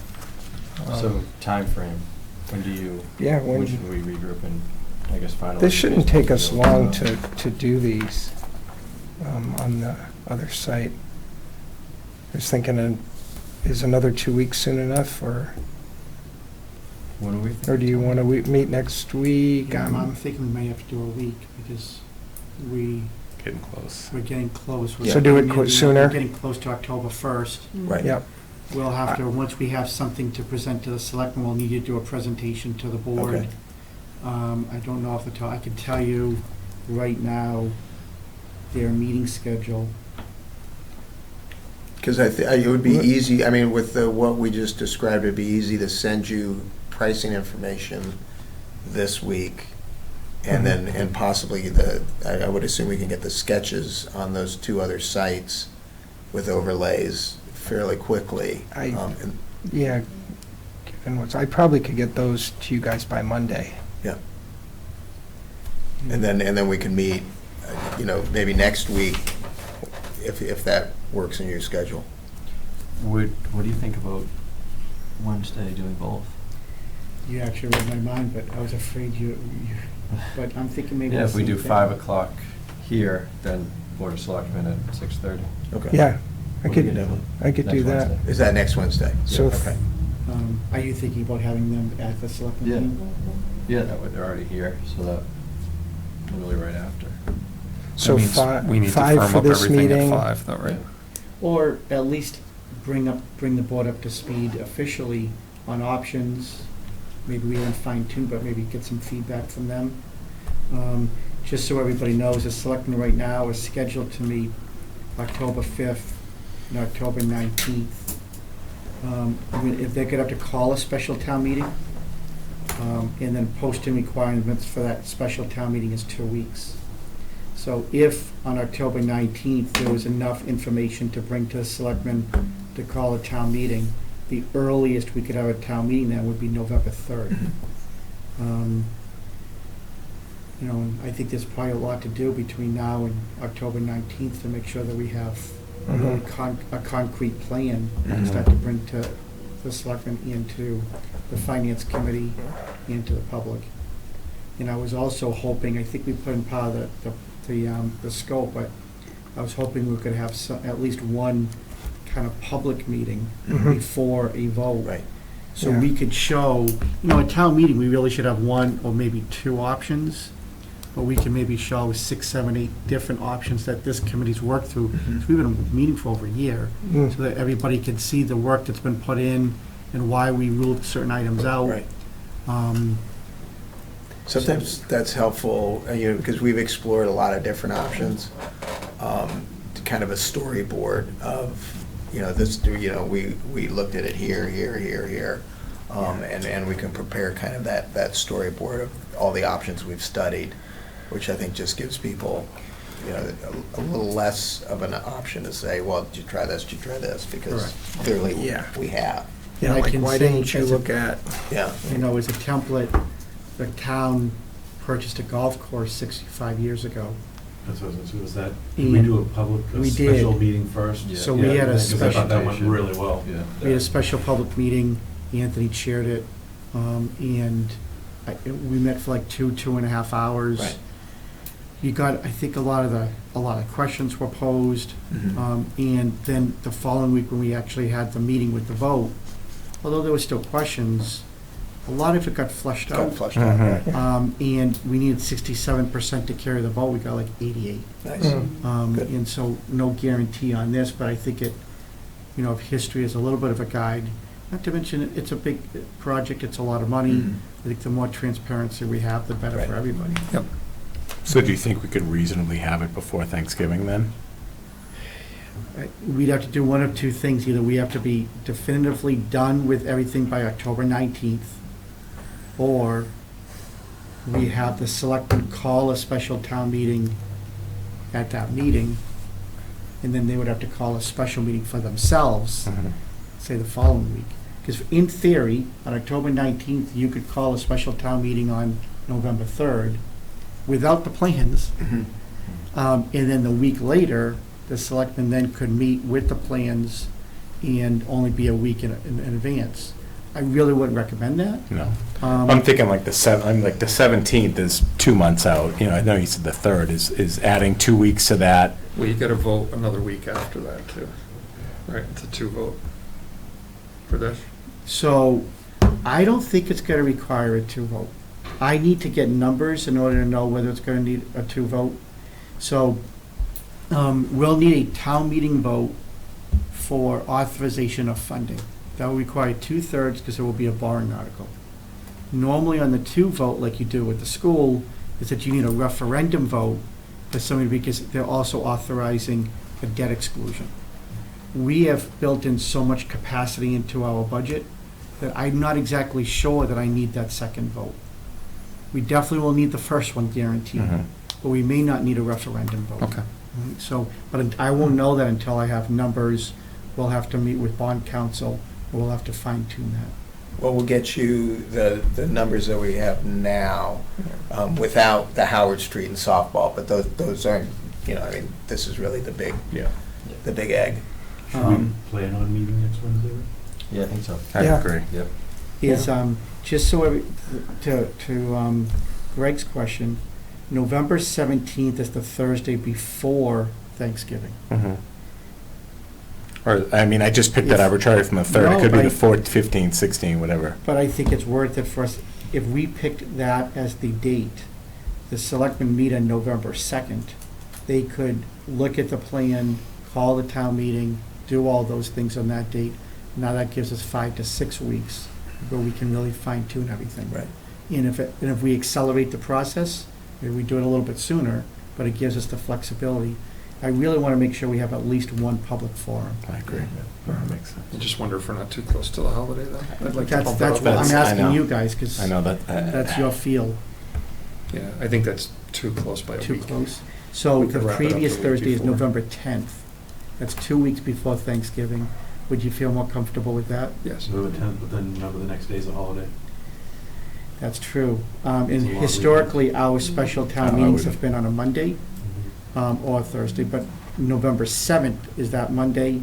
So, timeframe, when do you, Yeah, when should we regroup and, I guess, finalize? This shouldn't take us based on long the- to do these on the other site. I was thinking, is another 2 weeks soon enough, or? When are we? Or do you want to meet next week? I'm thinking we may have to do a week because we're Getting close. getting close. So do it We're sooner? getting close to October 1st. Right. Yep. We'll have to, once we have something to present to the selectmen, we'll need to do a presentation to the board. Okay. I don't know off the top, I can tell you right now, their meeting schedule. Because it would be easy, I mean, with what we just described, it'd be easy to send you pricing information this week. And then, and possibly I would assume we can get the sketches on those 2 other sites with overlays fairly quickly. And- Yeah, given what's, I probably could get those to you guys by Monday. Yeah. And then we can meet, maybe next week, if that works in your schedule. What do you think about Wednesday doing both? You actually read my mind, but I was afraid but I'm thinking maybe. Yeah, the if we same do thing. 5 o'clock here, then Board of Selectmen at 6:30. Okay. Yeah, I We could, can do I could do next that. Wednesday. Is that next Wednesday? So if- Okay. Are you thinking about having them at the selectmen Yeah. meeting? Yeah, they're already here, so that, literally right after. So That means we need to 5 firm for up this everything at meeting. 5 though, right? Or at least bring the board up to speed officially on options. Maybe we don't fine tune, but maybe get some feedback from them. Just so everybody knows, the selectmen right now is scheduled to meet October 5th and October 19th. If they could have to call a special town meeting, and then posting requirements for that special town meeting is 2 weeks. So if on October 19th, there was enough information to bring to the selectmen to call a town meeting, the earliest we could have a town meeting then would be November 3rd. And I think there's probably a lot to do between now and October 19th to make sure that we have a really a concrete plan to start to bring to the selectmen and to the finance committee and to the public. And I was also hoping, I think we put in part of the scope, but I was hoping we could have at least one kind of public meeting Mhm. before a vote. Right. So Yeah. we could show, a town meeting, we really should have 1 or maybe 2 options, but we can maybe show 6, 7, 8 different options that this committee's worked through. So we've been meeting for over a year, Mm. so that everybody can see the work that's been put in and why we ruled certain items out. Right. Um, Sometimes that's helpful, because we've explored a lot of different options, kind of a storyboard of, we looked at it here, and we can prepare kind of that storyboard of all the options we've studied, which I think just gives people, a little less of an option to say, well, did you try this, because Correct. clearly Yeah. we have. Yeah, I like, can why say didn't you as a- look at? Yeah. As a template, the town purchased a golf course 65 years ago. That's what was that, did we And do a public, a we special did. meeting first? Yeah. So we had a Because I thought that went special- really well. Yeah. We had a special public meeting, Anthony chaired it, and we met for like 2.5 hours. Right. You got, I think a lot of questions were posed, Mhm. and then the following week when we actually had the meeting with the vote, although there were still questions, a lot of it got flushed Got out. flushed out, right? And we needed 67% to carry the vote, we got like 88. Nice. Mm. Good. And so, no guarantee on this, but I think it, if history is a little bit of a guide, not to mention, it's a big project, it's a lot of money. Mhm. I think the more transparency we have, the better for Right. everybody. Yep. So do you think we could reasonably have it before Thanksgiving then? We'd have to do one of two things, either we have to be definitively done with everything by October 19th, or we have the selectmen call a special town meeting at that meeting, and then they would have to call a special meeting for themselves, say the following week. Because in theory, on October 19th, you could call a special town meeting on November 3rd without the plans, Mhm. and then the week later, the selectmen then could meet with the plans and only be a week in advance. I really wouldn't recommend that. No. I'm thinking like the 17th is 2 months out. I know you said the 3rd is adding 2 weeks to that. Well, you gotta vote another week after that too. Right, it's a 2 vote for this. So, I don't think it's gonna require a two vote. I need to get numbers in order to know whether it's gonna need a two vote. So, we'll need a town meeting vote for authorization of funding. That will require 2/3 because it will be a borrowing article. Normally on the two vote, like you do with the school, is that you need a referendum vote for somebody because they're also authorizing a debt exclusion. We have built in so much capacity into our budget that I'm not exactly sure that I need that second vote. We definitely will need the first one guaranteed, Mhm. but we may not need a referendum vote. Okay. Right, so, but I won't know that until I have numbers. We'll have to meet with bond counsel, and we'll have to fine tune that. Well, we'll get you the numbers that we have now, without the Howard Street and softball, but those aren't, you know, I mean, this is really the big egg. Should we Um, plan on meeting next Wednesday? Yeah, I think so. I Yeah. agree. Yep. Is, just so, to Greg's question, November 17th is the Thursday before Thanksgiving. Mhm. Or, I mean, I just picked that If- arbitrary from the 3rd. No, It could be but the I- 4th, 15th, 16th, whatever. But I think it's worth it for us, if we picked that as the date, the selectmen meet on November 2nd, they could look at the plan, call the town meeting, do all those things on that date. Now that gives us 5 to 6 weeks where we can really fine tune everything. Right. And if we accelerate the process, maybe we do it a little bit sooner, but it gives us the flexibility. I really want to make sure we have at least one public forum. I agree. That makes sense. I just wonder if we're not too close to the holiday, though. I'd like to That's bump it what up. That's- I'm I asking know. you guys, because I know that. that's your field. Yeah, I think that's too close by a Too week. close. So We the could wrap it up previous the week Thursday is before. November 10th. That's 2 weeks before Thanksgiving. Would you feel more comfortable with that? Yes. November 10th, but then remember the next day's a holiday. That's true. And It's a long historically, our special town I meetings wouldn't. have been on a Monday or Thursday, but November 7th is that Monday.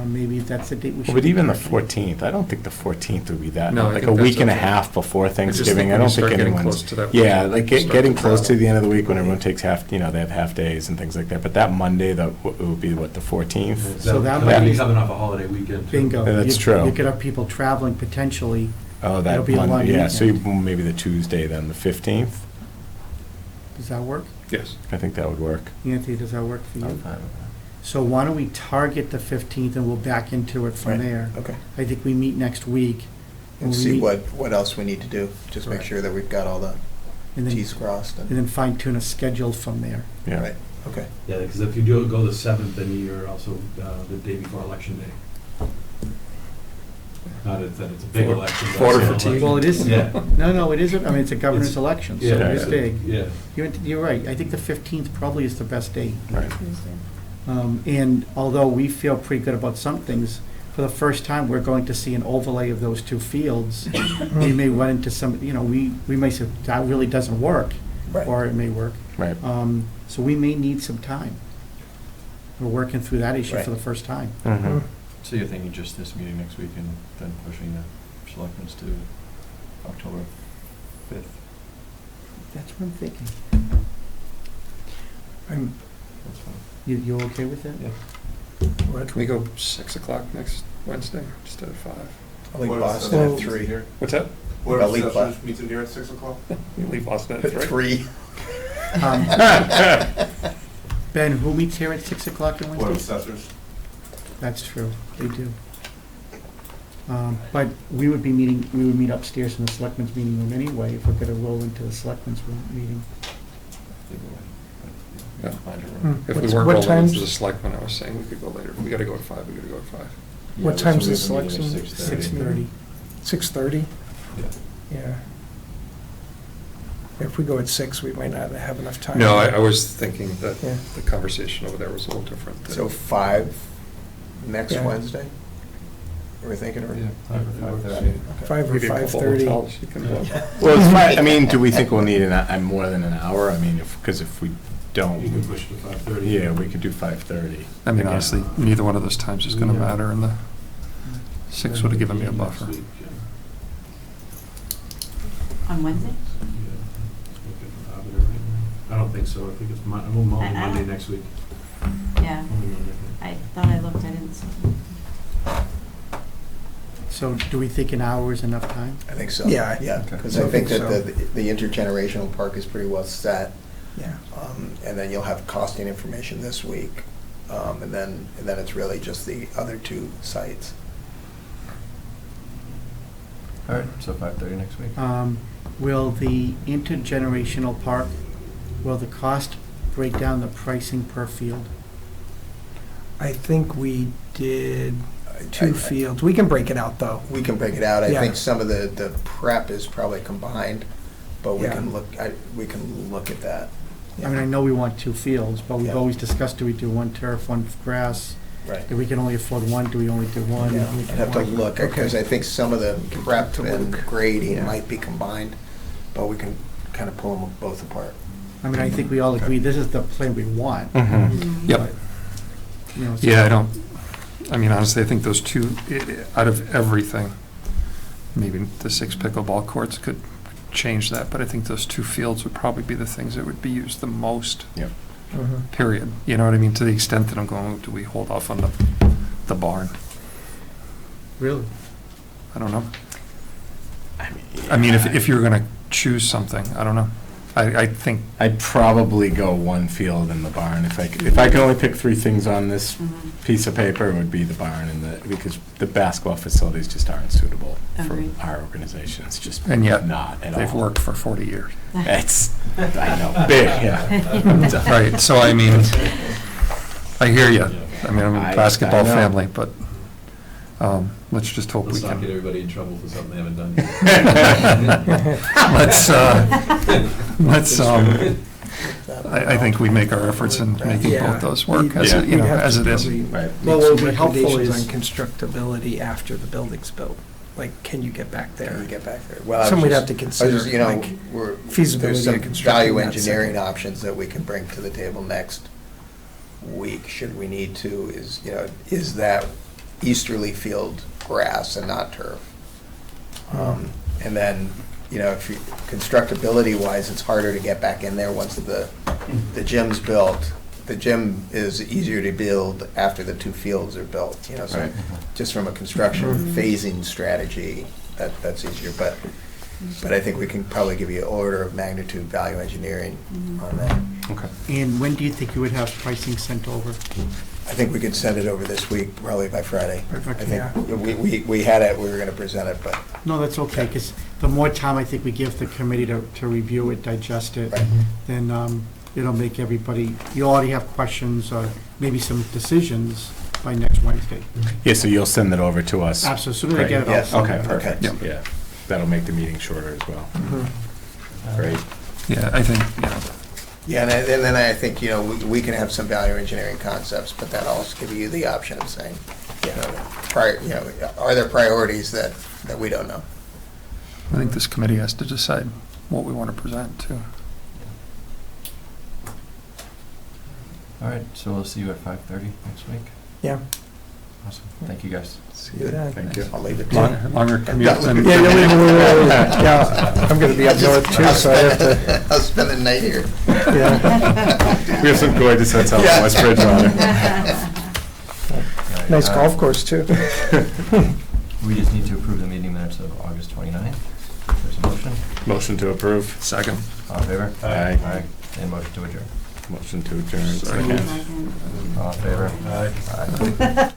Maybe that's the date we should. Well, but be even the targeting. 14th, I don't think the 14th would be that, No, I like think a week that's and a okay. half before I just Thanksgiving. think I when don't we start think getting anyone's. close to that Yeah, week, like start getting to close to travel. the end of the week when everyone takes half, they have half days and things like that. But that Monday, it would be what, the 14th? So that might might be be- coming off a holiday weekend. too. Bingo. Yeah, that's You- true. You could have people traveling potentially. Oh, It'll that be a long Monday, yeah, so weekend. maybe the Tuesday then, the 15th? Does that work? Yes. I think that would work. Anthony, does that work for you? I'm fine with that. So why don't we target the 15th and we'll back into it from Right. there. Okay. I think we meet next week. And we see meet- what else we need to do, just make Correct. sure that we've got all the and then- T's crossed. And then fine tune a schedule from there. Yeah. Right, okay. Yeah, because if you do go the 7th, then you're also the day before Election Day. Not that it's a big Voter- election. but voter it's an fatigue. election. Well, it is, Yeah. no, it isn't, I mean, it's a governor's It's- election, so Yeah, it is yeah, big. Yeah. You're right, I think the 15th probably is the best date. Right. And although we feel pretty good about some things, for the first time, we're going to see an overlay of those two fields. We may run into some, we may say, that really doesn't work, Right. or it may work. Right. So we may need some time. We're working through that issue Right. for the first time. Mhm. So you're thinking just this meeting next week and then pushing the selectments to October 5th? That's what I'm thinking. I'm, That's fine. You okay with that? Yeah. Can we go 6 o'clock next Wednesday instead of 5? I'll leave What else? Boston at Well- 3. What's that? What I'll if leave Assessors by- meets in here at 6 o'clock? You leave Boston at 3? 3. Um, Ben, who meets here at 6 o'clock on What if Wednesday? Assessors? That's true, they do. But we would meet upstairs in the selectmen's meeting room anyway, if we're gonna roll into the selectmen's room meeting. Either way. Yeah. Find your Hmm. room. If we What's- weren't what rolling times- into the selectmen, I was saying we could go later. If we gotta go at 5, we gotta go at 5. Yeah, What but so time's we the have a meeting at selection? 6:30. 6:30? Yeah. Yeah. If we go at 6, we might not have enough time. No, I was thinking that Yeah. the conversation over there was a little different. than- So 5 next Yeah. Wednesday? Are we thinking, or? Yeah, 5:30. Okay. 5 or Maybe a couple 5:30. hotels you can book. Well, it's fine. I mean, do we think we'll need more than an hour? I mean, because if we don't, You can push to 5:30. yeah, we could do 5:30. I mean, Again. honestly, neither one of those times is gonna Yeah. matter, and the 6 would have given me a Next buffer. week, yeah. On Wednesday? Yeah. Look at the top of it right now. I don't think so. I think it's only I Monday don't- next week. Yeah, Only Monday. I thought I looked, I didn't see. So do we think an hour is enough time? I think so. Yeah. Yeah, Okay. because I I think think that the intergenerational park is pretty well set. Yeah. And then you'll have costing information this week. And then it's really just the other two sites. All right, so 5:30 next week? Will the intergenerational park, will the cost break down the pricing per field? I think we did I- 2 fields. We can break it out, though. We can break it out. I Yeah. think some of the prep is probably combined, but we Yeah. can look at that. I mean, I know we want 2 fields, but we've Yeah. always discussed, do we do 1 turf, 1 grass? Right. If we can only afford 1, do we only do 1? Yeah, I'd have to look, because I think some of the prep to and look. grading Yeah. might be combined, but we can kind of pull them both apart. I mean, I think we all agree this is the plan we want. Mhm. Yep. but, you know, so- Yeah, I mean, honestly, I think those two, out of everything, maybe the 6 pickleball courts could change that, but I think those 2 fields would probably be the things that would be used the most, Yep. period. You know what I mean? To the extent that I'm going, do we hold off on the barn? Really? I don't know. I mean, if you're gonna choose something, I don't know. I think, I'd probably go 1 field in the barn. If I could only pick 3 things on this piece of paper, it would be the barn because the basketball facilities just aren't suitable for Agreed. our organization. It's just and yet, not at all. they've worked for 40 years. It's, I know, big, yeah. Right, so I mean, I hear you. I mean, I'm I a basketball know. family, but let's just hope we Let's not can. get everybody in trouble for something they haven't done yet. Let's, I think we make our efforts in making Yeah. both those work, We'd- as it, we'd you know, have as to it is. probably Right. Well, Make what some would be helpful recommendations is- on constructability after the building's built. Like, can you get back Can there? we get back there? Well, I was Something we'd just- have to I was consider, just, you know, like, we're, feasibility there's some of constructing value that engineering second. options that we can bring to the table next week, should we need to, is that easterly field grass and not turf? And then, if you, constructability-wise, it's harder to get back in there once the gym's built. The gym is easier to build after the 2 fields are built, so Right. just from a construction phasing strategy, that's easier. But I think we can probably give you order of magnitude value engineering on that. Okay. And when do you think you would have pricing sent over? I think we could send it over this week, probably by Friday. I Perfect. Yeah. think we had it, we were gonna present it, but, No, that's okay, because the more time I think we give the committee to review it, digest it, right. then it'll make everybody, you already have questions or maybe some decisions by next Wednesday. Yeah, so you'll send that over to us? Absolutely, as soon as I get it, I'll Yes. send Okay, it. perfect. Yep. Yeah, that'll make the meeting shorter as well. Great. Yeah, I think, Yeah, and then I think, we can have some value engineering concepts, but that'll also give you the option of saying, are there priorities that we don't know? I think this committee has to decide what we want to present, too. All right, so we'll see you at 5:30 next week. Yeah. Awesome. Thank you, guys. See you then. Thank you. I'll leave it to you. Longer commute than. Yeah, yeah, I'm gonna be up north too, so I have to, I'll spend the night here. yeah. We have some gorgeous hotels in West Bridgewater. All right, Nice golf course too. We just need to approve the meeting minutes of August 29th. There's a motion. Motion to approve. Second. All in favor? Aye. Aye. And motion to adjourn. Motion to adjourn. Second. Second. All in favor? Aye.